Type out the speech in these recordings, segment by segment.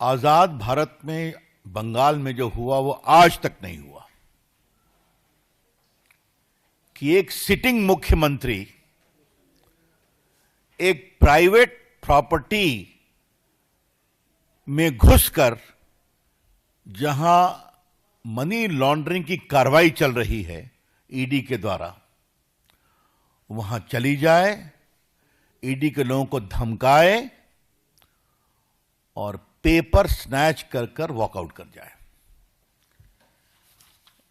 आजाद भारत में बंगाल में जो हुआ वो आज तक नहीं हुआ कि एक सिटिंग मुख्यमंत्री एक प्राइवेट प्रॉपर्टी में घुसकर जहां मनी लॉन्ड्रिंग की कार्रवाई चल रही है ईडी के द्वारा, वहां चली जाए, ईडी के लोगों को धमकाए और पेपर स्नैच कर कर वॉकआउट कर जाए।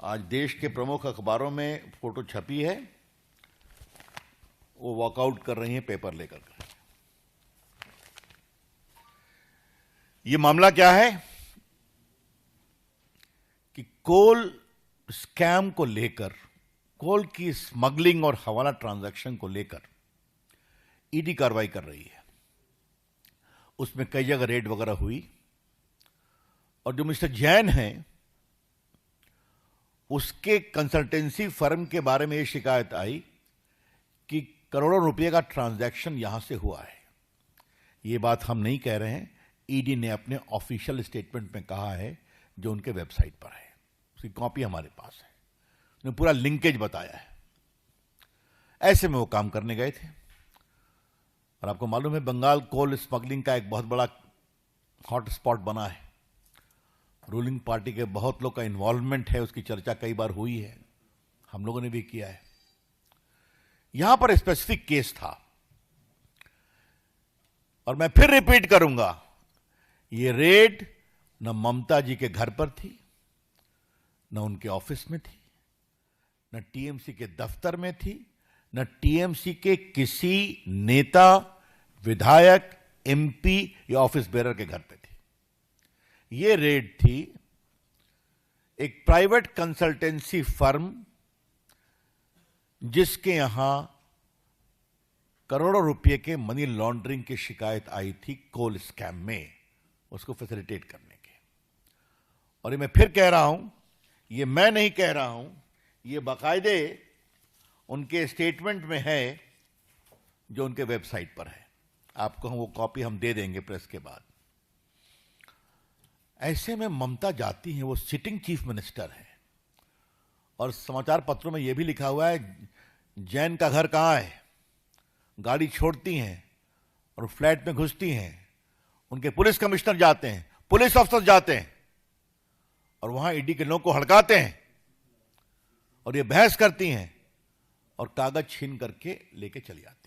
आज देश के प्रमुख अखबारों में फोटो छपी है, वो वॉकआउट कर रही हैं पेपर लेकर कर। ये मामला क्या है कि कोल स्कैम को लेकर, कोल की स्मगलिंग और हवाला ट्रांजैक्शन को लेकर ईडी कार्रवाई कर रही है। उसमें कई जगह रेड वगैरह हुई और जो मिस्टर जैन हैं उसके कंसल्टेंसी फर्म के बारे में यह शिकायत आई कि करोड़ों रुपए का ट्रांजैक्शन यहां से हुआ है। यह बात हम नहीं कह रहे हैं, ईडी ने अपने ऑफिशियल स्टेटमेंट में कहा है जो उनके वेबसाइट पर है, उसकी कॉपी हमारे पास है, उन्होंने पूरा लिंकेज बताया है। ऐसे में वो काम करने गए थे और आपको मालूम है बंगाल कोल स्मगलिंग का एक बहुत बड़ा हॉट स्पॉट बना है। रूलिंग पार्टी के बहुत लोग का इन्वॉल्वमेंट है, उसकी चर्चा कई बार हुई है, हम लोगों ने भी किया है। यहां पर स्पेसिफिक केस था और मैं फिर रिपीट करूंगा, ये रेड न ममता जी के घर पर थी, न उनके ऑफिस में थी, न टीएमसी के दफ्तर में थी, न टीएमसी के किसी नेता, विधायक, एमपी या ऑफिस बेरर के घर पे थी। ये रेड थी एक प्राइवेट कंसल्टेंसी फर्म जिसके यहां करोड़ों रुपए के मनी लॉन्ड्रिंग की शिकायत आई थी कोल स्कैम में, उसको फैसिलिटेट करने के। और ये मैं फिर कह रहा हूं, ये मैं नहीं कह रहा हूं, ये बाकायदे उनके स्टेटमेंट में है जो उनके वेबसाइट पर है। आपको वो कॉपी हम दे देंगे प्रेस के बाद। ऐसे में ममता जाती हैं, वो सिटिंग चीफ मिनिस्टर है और समाचार पत्रों में यह भी लिखा हुआ है जैन का घर कहां है, गाड़ी छोड़ती हैं और फ्लैट में घुसती हैं, उनके पुलिस कमिश्नर जाते हैं, पुलिस अफसर जाते हैं और वहां ईडी के लोगों को हड़काते हैं और ये बहस करती हैं और कागज छीन करके लेके चली आती हैं।